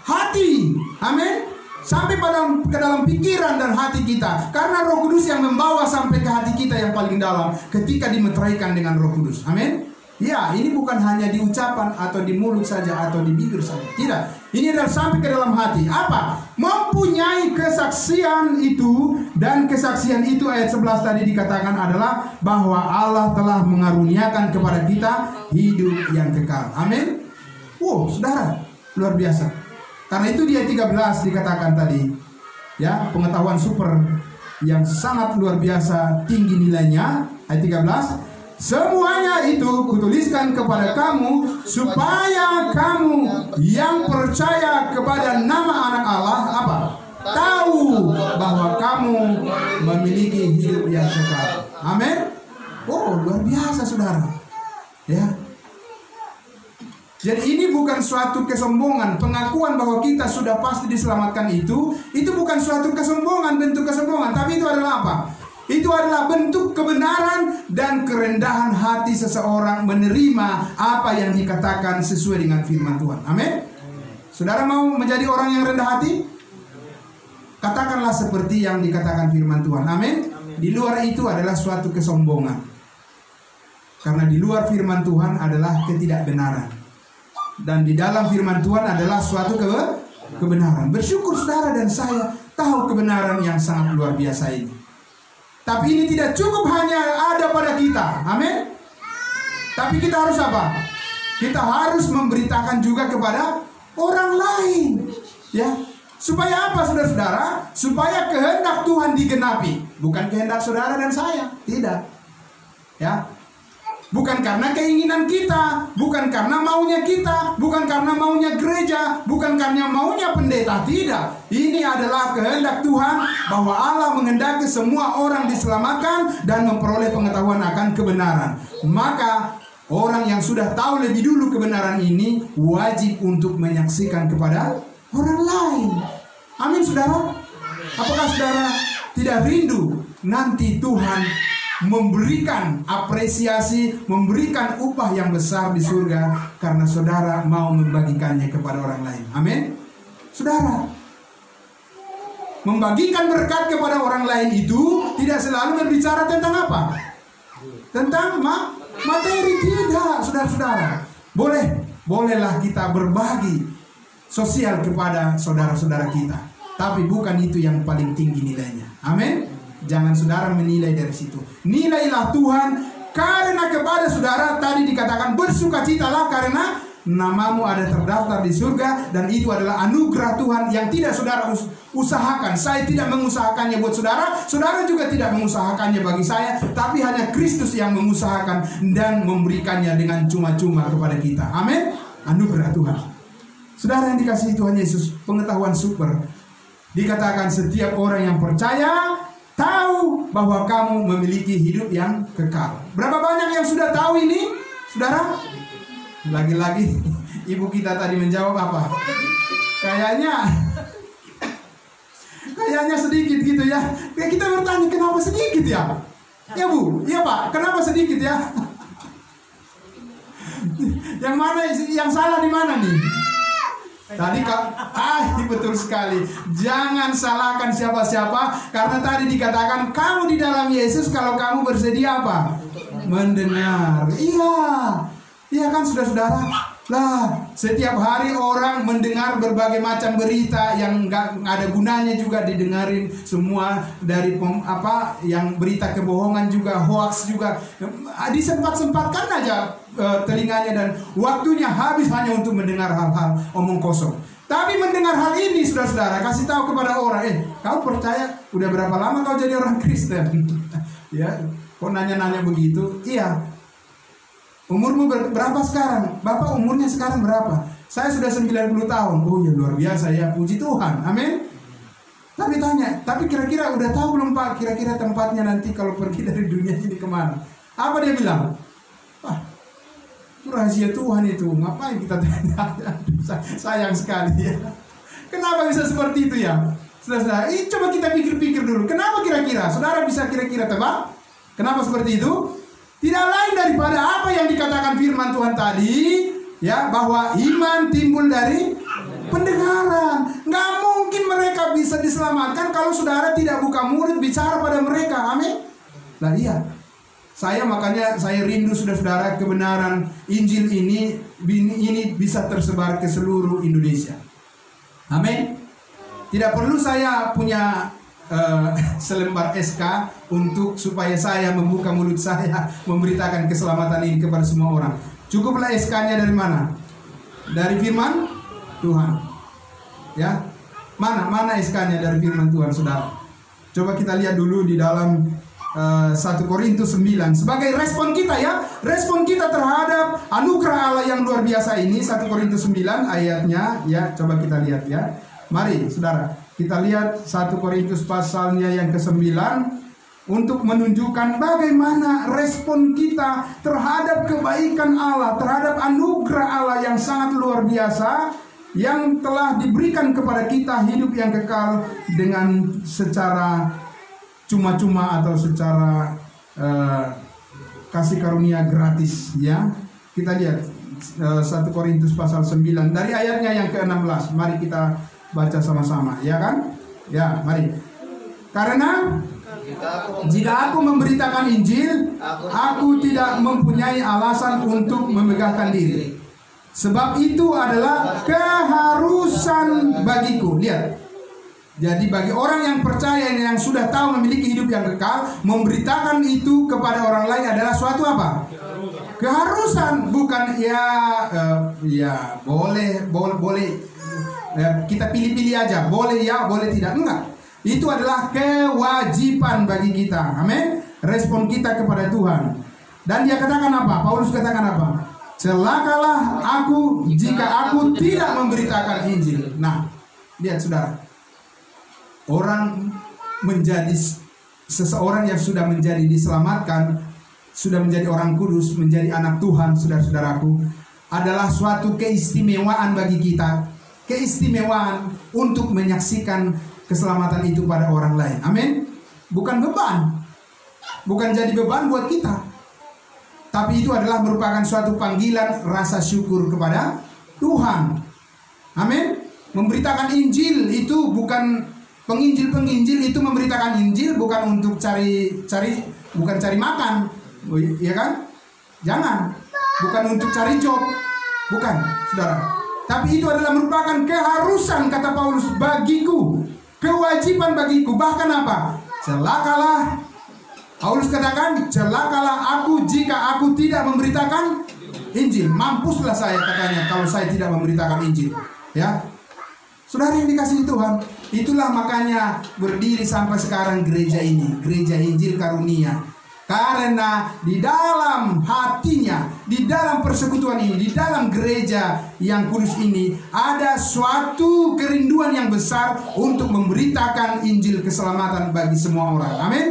hati. Amin. Sampai ke dalam pikiran dan hati kita. Karena Roh Kudus yang membawa sampai ke hati kita yang paling dalam ketika dimeteraikan dengan Roh Kudus. Amin. Ya, ini bukan hanya di ucapan atau di mulut saja atau di bibir saja. Tidak. Ini adalah sampai ke dalam hati. Apa? Mempunyai kesaksian itu. Dan kesaksian itu ayat 11 tadi dikatakan adalah bahwa Allah telah mengaruniakan kepada kita hidup yang kekal. Amin. Wow, saudara, luar biasa. Karena itu di ayat 13 dikatakan tadi, ya, pengetahuan super yang sangat luar biasa tinggi nilainya. Ayat 13, semuanya itu kutuliskan kepada kamu supaya kamu yang percaya kepada nama anak Allah apa? Tahu bahwa kamu memiliki hidup yang kekal. Amin. Oh, luar biasa saudara. Ya. Jadi ini bukan suatu kesombongan. Pengakuan bahwa kita sudah pasti diselamatkan itu bukan suatu kesombongan, bentuk kesombongan. Tapi itu adalah apa? Itu adalah bentuk kebenaran dan kerendahan hati seseorang menerima apa yang dikatakan sesuai dengan firman Tuhan. Amin. Saudara mau menjadi orang yang rendah hati? Katakanlah seperti yang dikatakan firman Tuhan. Amin. Di luar itu adalah suatu kesombongan. Karena di luar firman Tuhan adalah ketidakbenaran. Dan di dalam firman Tuhan adalah suatu kebenaran. Bersyukur saudara dan saya tahu kebenaran yang sangat luar biasa ini. Tapi ini tidak cukup hanya ada pada kita. Amin. Tapi kita harus apa? Kita harus memberitakan juga kepada orang lain. Ya. Supaya apa saudara-saudara? Supaya kehendak Tuhan digenapi. Bukan kehendak saudara dan saya. Tidak. Ya. Bukan karena keinginan kita, bukan karena maunya kita, bukan karena maunya gereja, bukan karena maunya pendeta. Tidak. Ini adalah kehendak Tuhan bahwa Allah menghendaki semua orang diselamatkan dan memperoleh pengetahuan akan kebenaran. Maka orang yang sudah tahu lebih dulu kebenaran ini wajib untuk menyaksikan kepada orang lain. Amin saudara. Apakah saudara tidak rindu nanti Tuhan memberikan apresiasi, memberikan upah yang besar di surga karena saudara mau membagikannya kepada orang lain? Amin. Saudara, membagikan berkat kepada orang lain itu tidak selalu berbicara tentang apa? Tentang materi. Tidak, saudara-saudara. Bolehlah kita berbagi sosial kepada saudara-saudara kita, tapi bukan itu yang paling tinggi nilainya. Amin. Jangan saudara menilai dari situ. Nilailah Tuhan karena kepada saudara tadi dikatakan bersukacitalah karena namamu ada terdaftar di surga, dan itu adalah anugerah Tuhan yang tidak saudara usahakan. Saya tidak mengusahakannya buat saudara, saudara juga tidak mengusahakannya bagi saya, tapi hanya Kristus yang mengusahakan dan memberikannya dengan cuma-cuma kepada kita. Amin. Anugerah Tuhan. Saudara yang dikasihi Tuhan Yesus, pengetahuan super. Dikatakan setiap orang yang percaya tahu bahwa kamu memiliki hidup yang kekal. Berapa banyak yang sudah tahu ini, saudara? Lagi-lagi ibu kita tadi menjawab apa? Kayaknya sedikit gitu ya. Kita bertanya kenapa sedikit ya? Ya Bu, iya Pak, kenapa sedikit ya? Yang mana, yang salah di mana nih? Tadi betul sekali. Jangan salahkan siapa-siapa, karena tadi dikatakan kamu di dalam Yesus kalau kamu bersedia apa? Mendengar. Iya kan saudara-saudara. Lah, setiap hari orang mendengar berbagai macam berita yang nggak ada gunanya juga didengarin semua, dari yang berita kebohongan juga, hoax juga. Disempat-sempatkan aja telinganya dan waktunya habis hanya untuk mendengar hal-hal omong kosong. Tapi mendengar hal ini saudara-saudara, kasih tahu kepada orang, kau percaya udah berapa lama kau jadi orang Kristen? Ya, kok nanya-nanya begitu? Iya. Umurmu berapa sekarang? Bapak umurnya sekarang berapa? Saya sudah 90 tahun. Oh ya luar biasa ya, puji Tuhan. Amin. Tapi tanya, tapi kira-kira udah tahu belum Pak? Kira-kira tempatnya nanti kalau pergi dari dunia ini kemana? Apa dia bilang? Wah, itu rahasia Tuhan itu. Ngapain kita tanya? Sayang sekali ya. Kenapa bisa seperti itu ya? Saudara, coba kita pikir-pikir dulu. Kenapa kira-kira? Saudara bisa kira-kira tebak? Kenapa seperti itu? Tidak lain daripada apa yang dikatakan firman Tuhan tadi, ya, bahwa iman timbul dari pendengaran. Nggak mungkin mereka bisa diselamatkan kalau saudara tidak buka mulut bicara pada mereka. Amin. Nah iya, makanya saya rindu saudara kebenaran Injil ini bisa tersebar ke seluruh Indonesia. Amin. Tidak perlu saya punya selembar SK supaya saya membuka mulut saya memberitakan keselamatan ini kepada semua orang. Cukuplah SK-nya dari mana? Dari firman Tuhan. Ya, mana SK-nya dari firman Tuhan, saudara? Coba kita lihat dulu di dalam 1 Korintus 9 sebagai respon kita, ya, respon kita terhadap anugerah Allah yang luar biasa ini. 1 Korintus 9 ayatnya, ya, coba kita lihat, ya. Mari saudara, kita lihat 1 Korintus pasalnya yang ke-9 untuk menunjukkan bagaimana respon kita terhadap kebaikan Allah, terhadap anugerah Allah yang sangat luar biasa yang telah diberikan kepada kita, hidup yang kekal dengan secara cuma-cuma atau secara kasih karunia gratis, ya. Kita lihat 1 Korintus pasal 9 dari ayatnya yang ke-16. Mari kita baca sama-sama, ya kan? Ya, mari. Karena jika aku memberitakan Injil, aku tidak mempunyai alasan untuk memegahkan diri. Sebab itu adalah keharusan bagiku. Lihat. Jadi bagi orang yang percaya, yang sudah tahu memiliki hidup yang kekal, memberitakan itu kepada orang lain adalah suatu apa? Keharusan. Bukan ya boleh kita pilih-pilih aja, boleh ya, boleh tidak. Enggak. Itu adalah kewajiban bagi kita. Amin. Respon kita kepada Tuhan. Dan dia katakan apa? Paulus katakan apa? Celakalah aku jika aku tidak memberitakan Injil. Nah, lihat saudara. Orang menjadi seseorang yang sudah menjadi diselamatkan, sudah menjadi orang kudus, menjadi anak Tuhan, saudara-saudaraku, adalah suatu keistimewaan bagi kita. Keistimewaan untuk menyaksikan keselamatan itu pada orang lain. Amin. Bukan beban. Bukan jadi beban buat kita. Tapi itu adalah merupakan suatu panggilan rasa syukur kepada Tuhan. Amin. Memberitakan Injil itu bukan penginjil itu memberitakan Injil bukan untuk bukan cari makan, ya kan? Jangan. Bukan untuk cari job. Bukan, saudara. Tapi itu adalah merupakan keharusan, kata Paulus, bagiku. Kewajiban bagiku. Bahkan apa? Celakalah. Paulus katakan, celakalah aku jika aku tidak memberitakan Injil. Mampuslah saya, katanya, kalau saya tidak memberitakan Injil. Ya, saudara yang dikasihi Tuhan, itulah makanya berdiri sampai sekarang gereja ini, Gereja Injil Karunia. Karena di dalam hatinya, di dalam persekutuan ini, di dalam gereja yang kudus ini, ada suatu kerinduan yang besar untuk memberitakan Injil keselamatan bagi semua orang. Amin.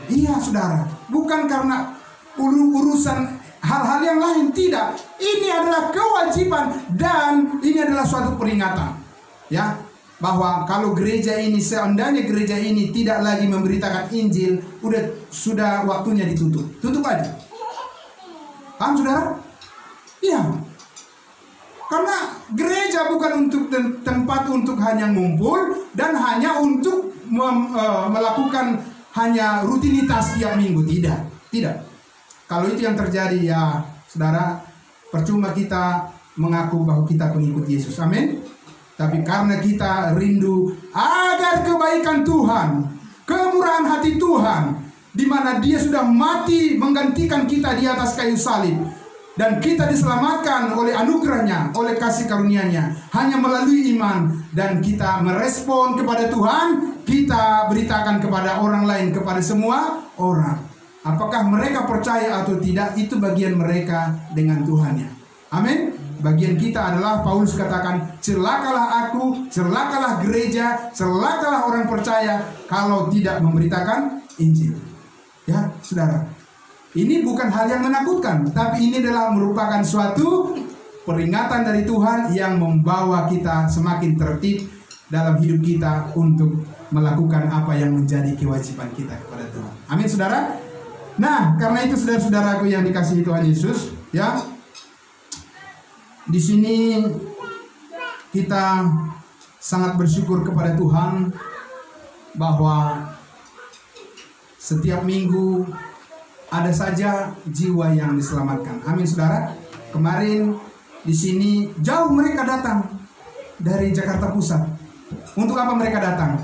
Iya saudara, bukan karena urusan hal-hal yang lain, tidak. Ini adalah kewajiban dan ini adalah suatu peringatan, ya, bahwa kalau gereja ini, seandainya gereja ini tidak lagi memberitakan Injil, sudah waktunya ditutup. Tutup aja. Paham saudara? Iya. Karena gereja bukan untuk tempat untuk hanya ngumpul dan hanya untuk melakukan hanya rutinitas tiap minggu. Tidak. Kalau itu yang terjadi, ya saudara, percuma kita mengaku bahwa kita pengikut Yesus. Amin. Tapi karena kita rindu agar kebaikan Tuhan, kemurahan hati Tuhan, di mana Dia sudah mati menggantikan kita di atas kayu salib, dan kita diselamatkan oleh anugerahnya, oleh kasih karunia-Nya, hanya melalui iman, dan kita merespon kepada Tuhan, kita beritakan kepada orang lain, kepada semua orang. Apakah mereka percaya atau tidak, itu bagian mereka dengan Tuhannya. Amin. Bagian kita adalah, Paulus katakan, celakalah aku, celakalah gereja, celakalah orang percaya kalau tidak memberitakan Injil. Ya, saudara. Ini bukan hal yang menakutkan, tapi ini adalah merupakan suatu peringatan dari Tuhan yang membawa kita semakin tertib dalam hidup kita untuk melakukan apa yang menjadi kewajiban kita kepada Tuhan. Amin, saudara. Nah, karena itu saudara-saudaraku yang dikasihi Tuhan Yesus, ya. Di sini kita sangat bersyukur kepada Tuhan bahwa setiap minggu ada saja jiwa yang diselamatkan. Amin, saudara. Kemarin di sini jauh mereka datang dari Jakarta Pusat. Untuk apa mereka datang?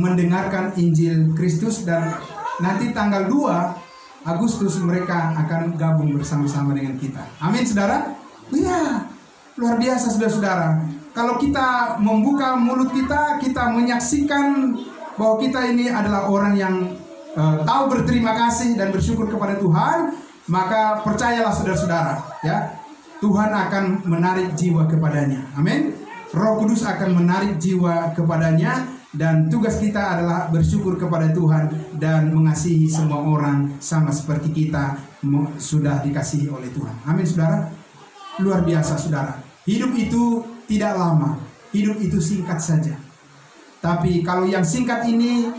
Mendengarkan Injil Kristus, dan nanti tanggal 2 Agustus mereka akan gabung bersama-sama dengan kita. Amin, saudara. Iya, luar biasa saudara-saudara. kalau kita membuka mulut kita, kita menyaksikan bahwa kita ini adalah orang yang tahu berterima kasih dan bersyukur kepada Tuhan, maka percayalah saudara-saudara, ya, Tuhan akan menarik jiwa kepadanya. Amin. Roh Kudus akan menarik jiwa kepadanya, dan tugas kita adalah bersyukur kepada Tuhan dan mengasihi semua orang sama seperti kita sudah dikasihi oleh Tuhan. Amin, saudara. Luar biasa, saudara. Hidup itu tidak lama, hidup itu singkat saja. Tapi kalau yang singkat ini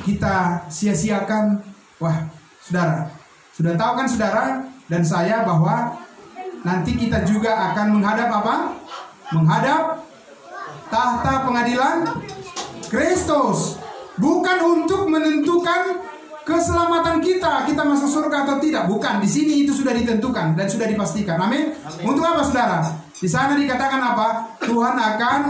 kita sia-siakan, wah, saudara, sudah tahu kan saudara dan saya bahwa nanti kita juga akan menghadap apa? Menghadap tahta pengadilan Kristus. Bukan untuk menentukan keselamatan kita masuk surga atau tidak. Bukan, di sini itu sudah ditentukan dan sudah dipastikan. Amin. Untuk apa, saudara? Di sana dikatakan apa? Tuhan akan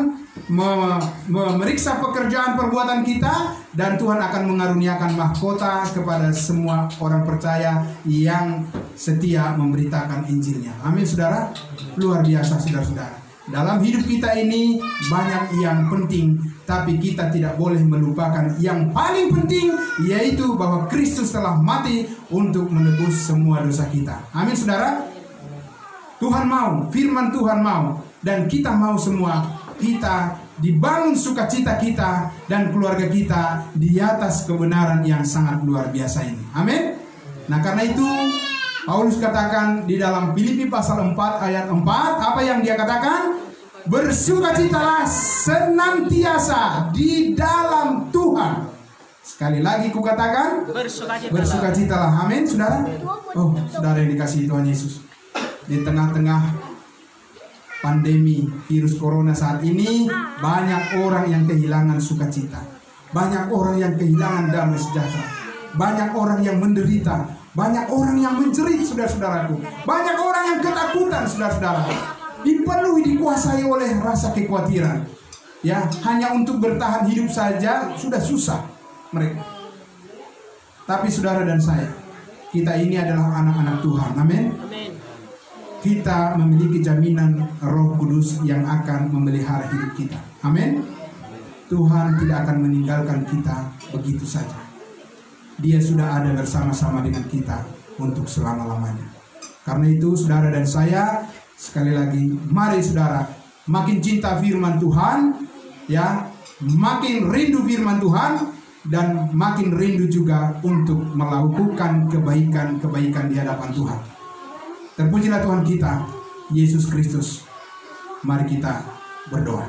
memeriksa pekerjaan perbuatan kita, dan Tuhan akan mengaruniakan mahkota kepada semua orang percaya yang setia memberitakan Injilnya. Amin, saudara. Luar biasa, saudara-saudara. Dalam hidup kita ini banyak yang penting, tapi kita tidak boleh melupakan yang paling penting, yaitu bahwa Kristus telah mati untuk menebus semua dosa kita. Amin, saudara. Tuhan mau, firman Tuhan mau, dan kita mau semua, kita dibangun sukacita kita dan keluarga kita di atas kebenaran yang sangat luar biasa ini. Amin. Nah, karena itu Paulus katakan di dalam Filipi pasal 4 ayat 4, apa yang dia katakan? Bersukacitalah senantiasa di dalam Tuhan. Sekali lagi kukatakan, bersukacitalah. Amin, saudara. Oh, saudara yang dikasihi Tuhan Yesus, di tengah-tengah pandemi virus corona saat ini, banyak orang yang kehilangan sukacita, banyak orang yang kehilangan damai sejahtera, banyak orang yang menderita, banyak orang yang menjerit, saudara-saudaraku, banyak orang yang ketakutan, saudara-saudara, dipenuhi, dikuasai oleh rasa kekhawatiran, ya, hanya untuk bertahan hidup saja sudah susah mereka. Tapi saudara dan saya, kita ini adalah anak-anak Tuhan. Amin. Kita memiliki jaminan Roh Kudus yang akan memelihara hidup kita. Amin. Tuhan tidak akan meninggalkan kita begitu saja. Dia sudah ada bersama-sama dengan kita untuk selama-lamanya. Karena itu saudara dan saya, sekali lagi, mari saudara makin cinta firman Tuhan, ya, makin rindu firman Tuhan, dan makin rindu juga untuk melakukan kebaikan-kebaikan di hadapan Tuhan. Terpujilah Tuhan kita, Yesus Kristus. Mari kita berdoa.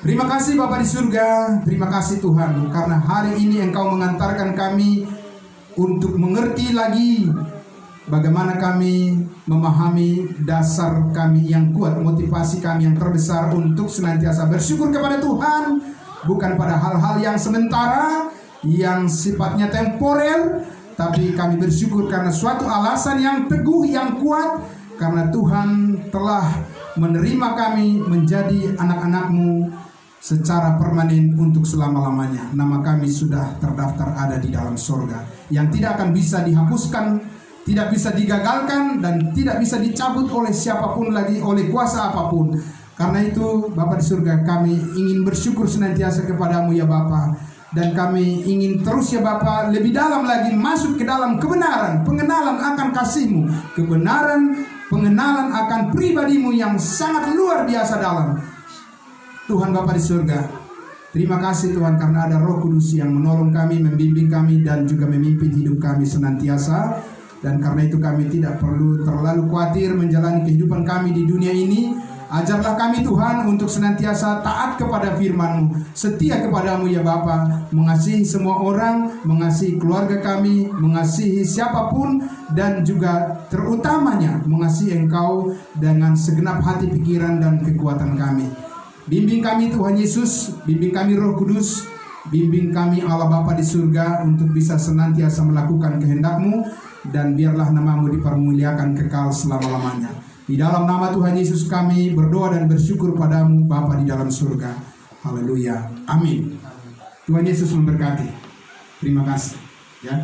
Terima kasih Bapa di surga, terima kasih Tuhan, karena hari ini Engkau mengantarkan kami untuk mengerti lagi bagaimana kami memahami dasar kami yang kuat, motivasi kami yang terbesar untuk senantiasa bersyukur kepada Tuhan, bukan pada hal-hal yang sementara, yang sifatnya temporer, tapi kami bersyukur karena suatu alasan yang teguh, yang kuat, karena Tuhan telah menerima kami menjadi anak-anak-Mu secara permanen untuk selama-lamanya. Nama kami sudah terdaftar ada di dalam sorga, yang tidak akan bisa dihapuskan, tidak bisa digagalkan, dan tidak bisa dicabut oleh siapapun lagi, oleh kuasa apapun. Karena itu Bapa di surga, kami ingin bersyukur senantiasa kepadamu ya Bapa. Dan kami ingin terus ya Bapa lebih dalam lagi masuk ke dalam kebenaran, pengenalan akan kasih-Mu, kebenaran, pengenalan akan pribadi-Mu yang sangat luar biasa dalam. Tuhan Bapa di surga, terima kasih Tuhan karena ada Roh Kudus yang menolong kami, membimbing kami, dan juga memimpin hidup kami senantiasa. Dan karena itu kami tidak perlu terlalu khawatir menjalani kehidupan kami di dunia ini. Ajarlah kami Tuhan untuk senantiasa taat kepada firman-Mu, setia kepadamu ya Bapa, mengasihi semua orang, mengasihi keluarga kami, mengasihi siapapun, dan juga terutamanya mengasihi Engkau dengan segenap hati, pikiran, dan kekuatan kami. Bimbing kami Tuhan Yesus, bimbing kami Roh Kudus, bimbing kami Allah Bapa di surga untuk bisa senantiasa melakukan kehendak-Mu, dan biarlah nama-Mu dipermuliakan kekal selama-lamanya. Di dalam nama Tuhan Yesus kami berdoa dan bersyukur padamu Bapa di dalam surga. Haleluya. Amin. Tuhan Yesus memberkati. Terima kasih. Ya.